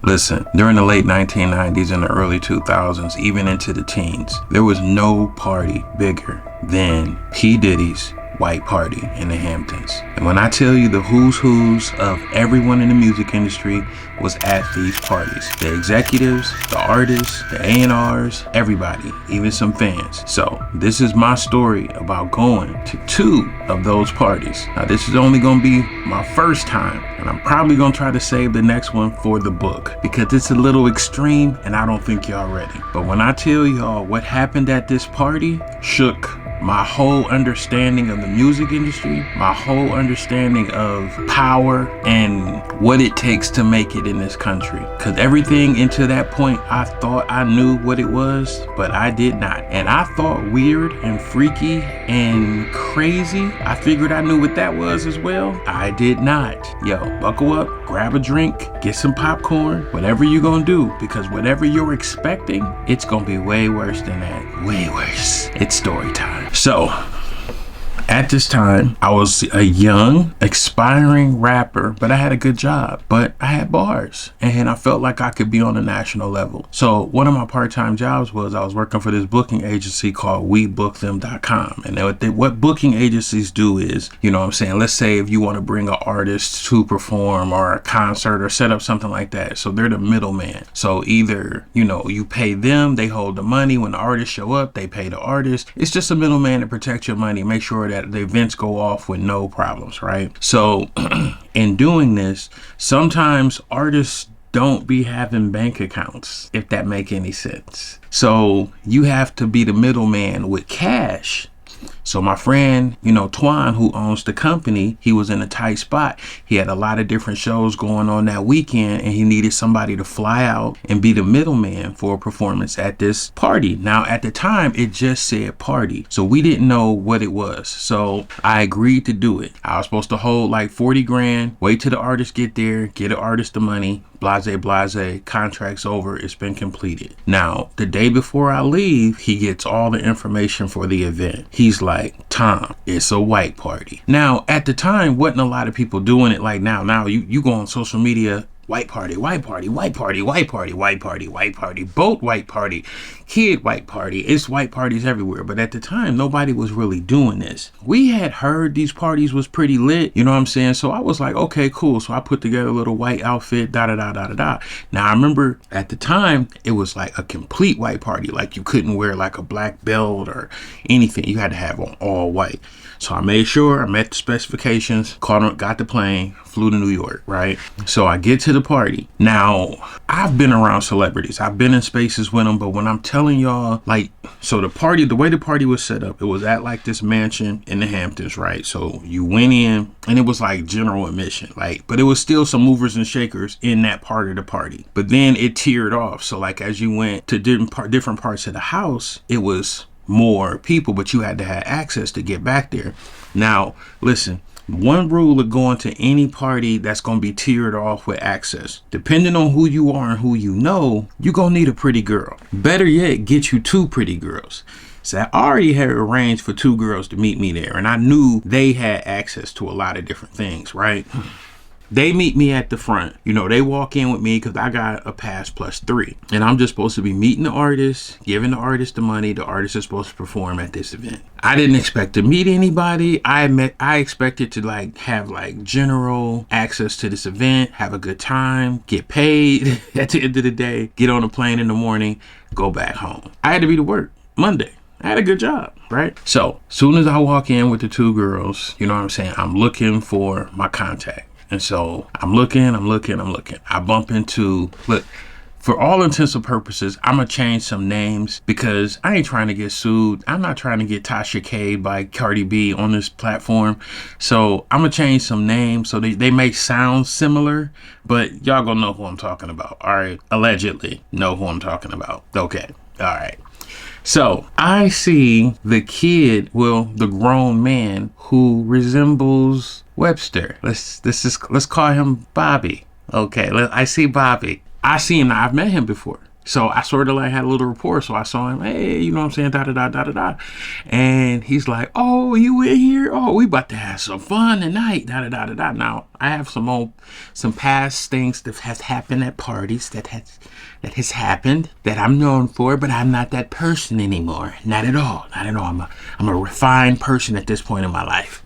Listen, during the late 1990s and the early 2000s, even into the teens, there was no party bigger than P Diddy's White Party in the Hamptons. And when I tell you the who's of everyone in the music industry was at these parties, the executives, the artists, the A&Rs, everybody, even some fans. So this is my story about going to 2 of those parties. Now this is only gonna be my first time, and I'm probably gonna try to save the next one for the book because it's a little extreme and I don't think y'all ready. But when I tell y'all what happened at this party, shook my whole understanding of the music industry, my whole understanding of power and what it takes to make it in this country. Because everything into that point, I thought I knew what it was, but I did not. And I thought weird and freaky and crazy. I figured I knew what that was as well. I did not. Yo, buckle up, grab a drink, get some popcorn, whatever you're gonna do, because whatever you're expecting, it's gonna be way worse than that. Way worse. It's story time. So, at this time, I was a young, aspiring rapper, but I had a good job, but I had bars, and I felt like I could be on a national level. So one of my part-time jobs was I was working for this booking agency called WeBookThem.com. And what booking agencies do is, you know what I'm saying, let's say if you want to bring an artist to perform or a concert or set up something like that. So they're the middleman. So either, you know, you pay them, they hold the money. When the artists show up, they pay the artist. It's just a middleman to protect your money, make sure that the events go off with no problems, right? So in doing this, sometimes artists don't be having bank accounts, if that make any sense. So you have to be the middleman with cash. So my friend, you know, Twan, who owns the company, he was in a tight spot. He had a lot of different shows going on that weekend, and he needed somebody to fly out and be the middleman for a performance at this party. Now, at the time, it just said party, so we didn't know what it was. So I agreed to do it. I was supposed to hold like 40 grand, wait till the artist get there, get the artist the money, blase, contract's over, it's been completed. Now, the day before I leave, he gets all the information for the event. He's like, Tom, it's a white party. Now, at the time, wasn't a lot of people doing it like now. Now, you go on social media, white party, white party, white party, white party, white party, white party, boat white party, kid white party. It's white parties everywhere. But at the time, nobody was really doing this. We had heard these parties was pretty lit, you know what I'm saying? So I was like, okay, cool. So I put together a little white outfit, da-da-da-da-da-da. Now, I remember at the time, it was like a complete white party. Like you couldn't wear like a black belt or anything. You had to have on all white. So I made sure I met the specifications, got the plane, flew to New York, right? So I get to the party. Now, I've been around celebrities. I've been in spaces with them, but when I'm telling y'all, like, so the way the party was set up, it was at like this mansion in the Hamptons, right? So you went in and it was like general admission, like, but it was still some movers and shakers in that part of the party. But then it tiered off. So like as you went to different parts of the house, it was more people, but you had to have access to get back there. Now, listen, one rule of going to any party that's going to be tiered off with access, depending on who you are and who you know, you're going to need a pretty girl. Better yet, get you 2 pretty girls. So I already had arranged for 2 girls to meet me there, and I knew they had access to a lot of different things, right? They meet me at the front. You know, they walk in with me because I got a pass +3. And I'm just supposed to be meeting the artist, giving the artist the money. The artist is supposed to perform at this event. I didn't expect to meet anybody. I expected to like have like general access to this event, have a good time, get paid at the end of the day, get on a plane in the morning, go back home. I had to be to work Monday. I had a good job, right? So soon as I walk in with the 2 girls, you know what I'm saying? I'm looking for my contact. And so I'm looking. I bump into, look, for all intents and purposes, I'm going to change some names because I ain't trying to get sued. I'm not trying to get Tasha K by Cardi B on this platform. So I'm going to change some names so they may sound similar, but y'all going to know who I'm talking about. All right. Allegedly know who I'm talking about. Okay. All right. So I see the kid, well, the grown man who resembles Webster. Let's call him Bobby. Okay, I see Bobby. I see him. I've met him before. So I sort of like had a little rapport. So I saw him, hey, you know what I'm saying, da da da da da da. And he's like, oh, you in here? Oh, we about to have some fun tonight, da da da da da. Now I have some past things that has happened at parties that has happened that I'm known for, but I'm not that person anymore. Not at all. Not at all. I'm a refined person at this point in my life.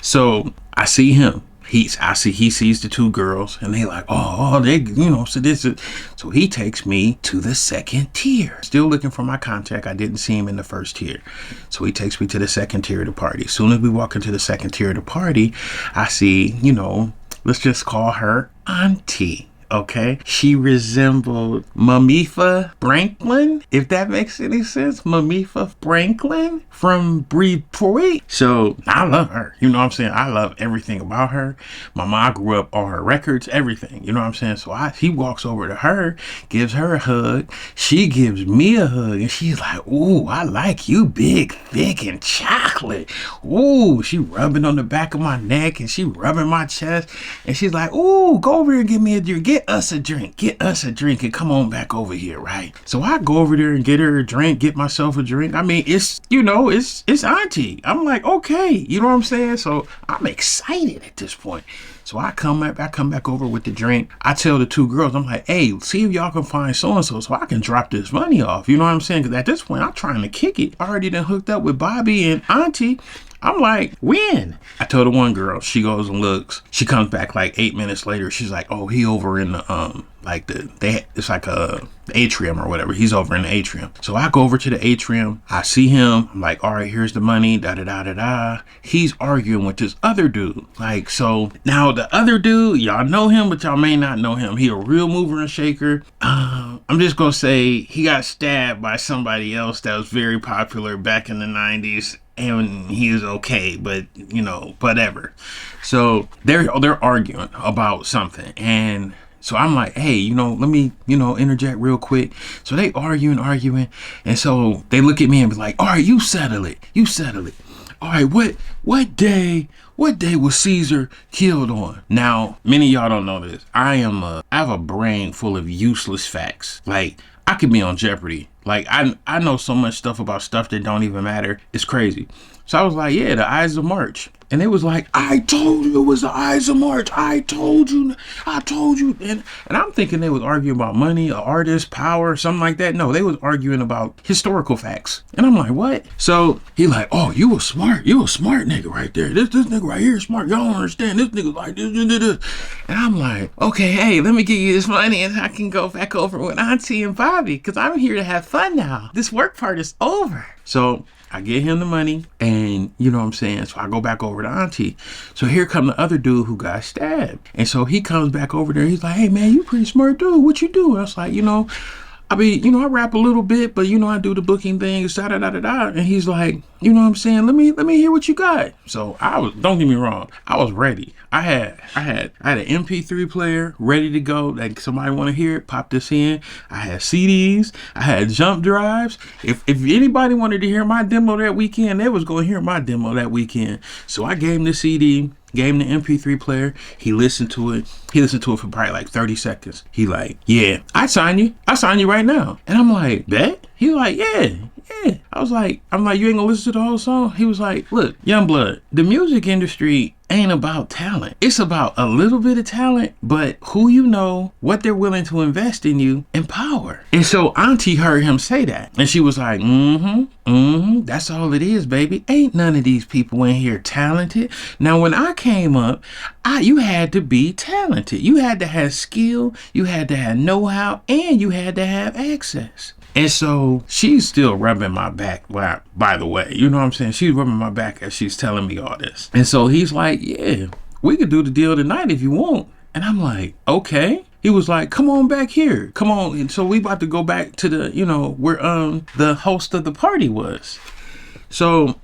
So I see him. He sees the two girls, and they like, oh, they, you know, so he takes me to the second tier. Still looking for my contact. I didn't see him in the first tier. So he takes me to the second tier of the party. As soon as we walk into the second tier of the party, I see, you know, let's just call her Auntie. Okay, she resembled Mamifa Franklin, if that makes any sense. Mamifa Franklin from Bridgeport. So I love her. You know what I'm saying? I love everything about her. My mom grew up on her records, everything. You know what I'm saying? So he walks over to her, gives her a hug. She gives me a hug, and she's like, ooh, I like you big, thick, and chocolate. Ooh, she rubbing on the back of my neck, and she rubbing my chest, and she's like, ooh, go over here and give me a drink. Get us a drink, and come on back over here, right? So I go over there and get her a drink, get myself a drink. I mean, it's, you know, it's Auntie. I'm like, okay, you know what I'm saying? So I'm excited at this point. So I come back over with the drink. I tell the two girls, I'm like, hey, see if y'all can find so-and-so so I can drop this money off. You know what I'm saying? Because at this point, I'm trying to kick it. I already done hooked up with Bobby and Auntie. I'm like, when? I told the one girl, she goes and looks. She comes back like 8 minutes later. She's like, oh, he over in the, it's like the atrium or whatever. He's over in the atrium. So I go over to the atrium. I see him. I'm like, all right, here's the money, da da da da da. He's arguing with this other dude. Like, so now the other dude, y'all know him, but y'all may not know him. He a real mover and shaker. I'm just gonna say he got stabbed by somebody else that was very popular back in the 90s. And he is okay, but you know, whatever. So they're arguing about something, and so I'm like, hey, you know, let me, you know, interject real quick. So they arguing, and so they look at me and be like, all right, you settle it. All right, what day was Caesar killed on? Now, many of y'all don't know this. I have a brain full of useless facts. Like, I could be on Jeopardy. Like, I know so much stuff about stuff that don't even matter. It's crazy. So I was like, yeah, the Ides of March. And it was like, I told you it was the Ides of March. I told you. And I'm thinking they was arguing about money, an artist, power, something like that. No, they was arguing about historical facts. And I'm like, what? So he like, oh, you a smart nigga right there. This nigga right here is smart. Y'all don't understand. This nigga like this. And I'm like, okay, hey, let me give you this money and I can go back over with Auntie and Bobby because I'm here to have fun now. This work part is over. So I get him the money, and you know what I'm saying? So I go back over to Auntie. So here come the other dude who got stabbed. And so he comes back over there. He's like, hey, man, you pretty smart dude. What you do? I was like, you know, I mean, you know, I rap a little bit, but you know, I do the booking things, da da da da da. And he's like, you know what I'm saying? Let me hear what you got. So don't get me wrong, I was ready. I had an MP3 player ready to go. Like, somebody want to hear it, pop this in. I had CDs, I had jump drives. If anybody wanted to hear my demo that weekend, they was going to hear my demo that weekend. So I gave him the CD. Gave him the MP3 player. He listened to it. For probably like 30 seconds. He like, yeah, I sign you right now. And I'm like, bet? He like, yeah. I'm like, you ain't gonna listen to the whole song? He was like, look, Youngblood, the music industry ain't about talent. It's about a little bit of talent, but who you know, what they're willing to invest in you, and power. And so Auntie heard him say that. And she was like, that's all it is, baby. Ain't none of these people in here talented. Now, when I came up, you had to be talented. You had to have skill, you had to have know-how, and you had to have access. And so she's still rubbing my back, by the way. You know what I'm saying? She's rubbing my back as she's telling me all this. And so he's like, yeah, we could do the deal tonight if you want. And I'm like, okay. He was like, come on back here. Come on. And so we about to go back to the, you know, where the host of the party was. So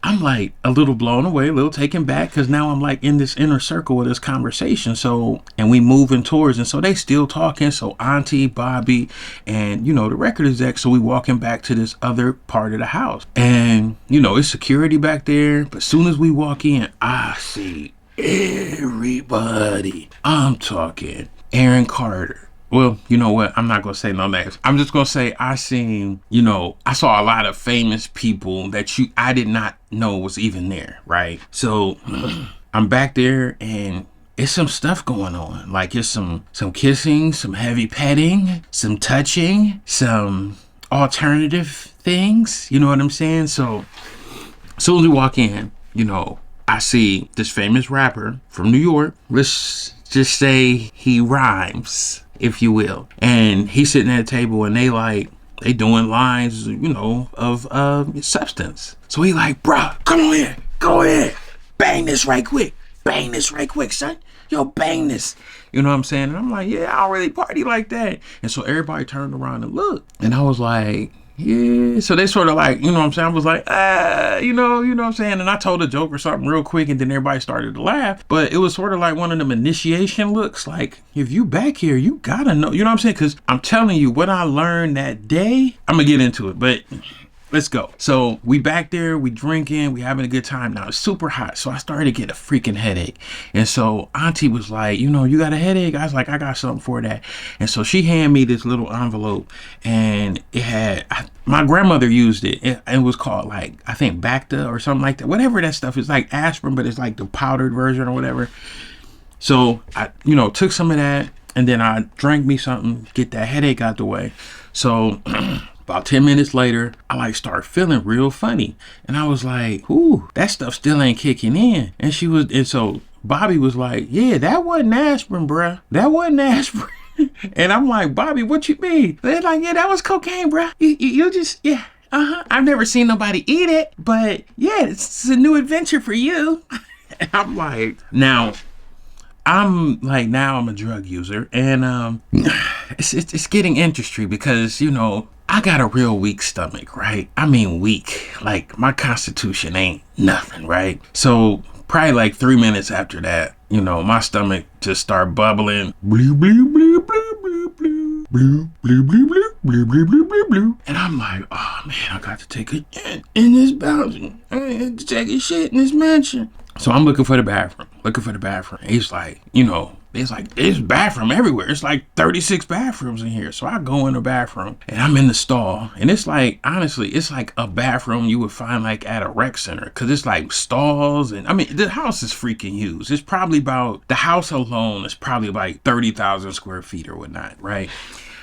I'm like a little blown away, a little taken back, because now I'm like in this inner circle of this conversation. So, and we moving towards, and so they still talking. So Auntie, Bobby, and you know, the record exec. So we walking back to this other part of the house, and you know, it's security back there. But as soon as we walk in, I see everybody. I'm talking Aaron Carter, well, you know what? I'm not gonna say no names. I'm just gonna say I saw a lot of famous people that I did not know was even there, right? So I'm back there and it's some stuff going on. Like it's some kissing, some heavy petting, some touching, some alternative things. You know what I'm saying? So as soon as we walk in, I see this famous rapper from New York. Let's just say he rhymes, if you will. And he's sitting at a table and they doing lines, of substance. So he like, bruh, come on here, go ahead, bang this right quick, son. Yo, bang this. You know what I'm saying? And I'm like, yeah, I don't really party like that. And so everybody turned around and looked. And I was like, yeah. So they sort of like, you know what I'm saying? I was like, you know what I'm saying? And I told a joke or something real quick and then everybody started to laugh. But it was sort of like one of them initiation looks. Like, if you back here, you gotta know. You know what I'm saying? Because I'm telling you, what I learned that day, I'm gonna get into it. But let's go. So we back there, we drinking, we having a good time. Now it's super hot, so I started to get a freaking headache. And so Auntie was like, you got a headache? I was like, I got something for that. And so she handed me this little envelope, and it had, my grandmother used it. It was called like, I think Bacta or something like that. Whatever that stuff is, like aspirin, but it's like the powdered version or whatever. So I, took some of that, and then I drank me something, get that headache out the way. So about 10 minutes later, I start feeling real funny. And I was like, ooh, that stuff still ain't kicking in. And so Bobby was like, yeah, that wasn't aspirin, bruh. That wasn't aspirin. And I'm like, Bobby, what you mean? They're like, yeah, that was cocaine, bruh. You just, yeah. I've never seen nobody eat it, but yeah, it's a new adventure for you. And I'm like, now I'm a drug user, and it's getting interesting because I got a real weak stomach, right? I mean weak, like my constitution ain't nothing, right? So probably like 3 minutes after that, my stomach just start bubbling, blue, blue, blue, blue, blue, blue, blue, blue, blue, blue, blue, blue, blue, blue, blue, and I'm like, oh man, I got to take a shit in this bathroom. I have to take a shit in this mansion. So I'm looking for the bathroom. He's like, it's like, there's bathroom everywhere. It's like 36 bathrooms in here. So I go in the bathroom and I'm in the stall. And it's like, honestly, it's like a bathroom you would find like at a rec center. Cause it's like stalls. And I mean, the house is freaking huge. It's probably the house alone is probably like 30,000 square feet or whatnot, right?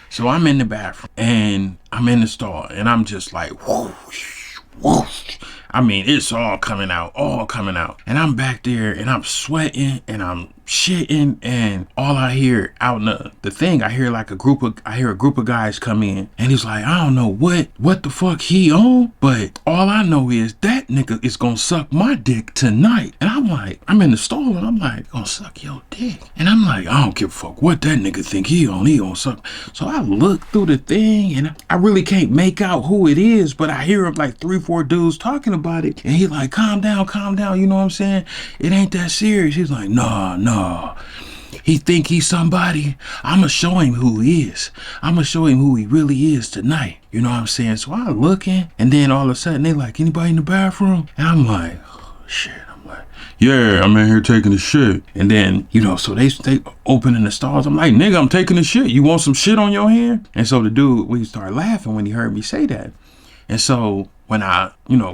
So I'm in the bathroom and I'm in the stall and I'm just like, whoosh, whoosh. I mean, it's all coming out. And I'm back there and I'm sweating and I'm shitting, and all I hear out in the thing, I hear a group of guys come in, and he's like, I don't know what the fuck he on, but all I know is that nigga is gonna suck my dick tonight. And I'm like, I'm in the stall and I'm like, gonna suck your dick. And I'm like, I don't give a fuck what that nigga think he gonna suck. So I look through the thing and I really can't make out who it is, but I hear like 3-4 dudes talking about it, and he like, calm down, you know what I'm saying? It ain't that serious. He's like, nah. He think he's somebody. I'ma show him who he is. I'ma show him who he really is tonight. You know what I'm saying? So I'm looking, and then all of a sudden they like, anybody in the bathroom? And I'm like, oh shit. I'm like, yeah, I'm in here taking a shit. And then, so they opening the stalls. I'm like, nigga, I'm taking a shit. You want some shit on your hand? And so the dude, we started laughing when he heard me say that. And so when I,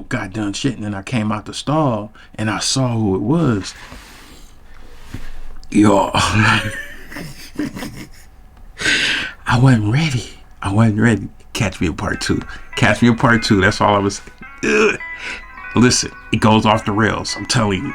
got done shitting and I came out the stall and I saw who it was, yo, I wasn't ready. Catch me a part two. That's all I was saying. Listen, it goes off the rails. I'm telling you.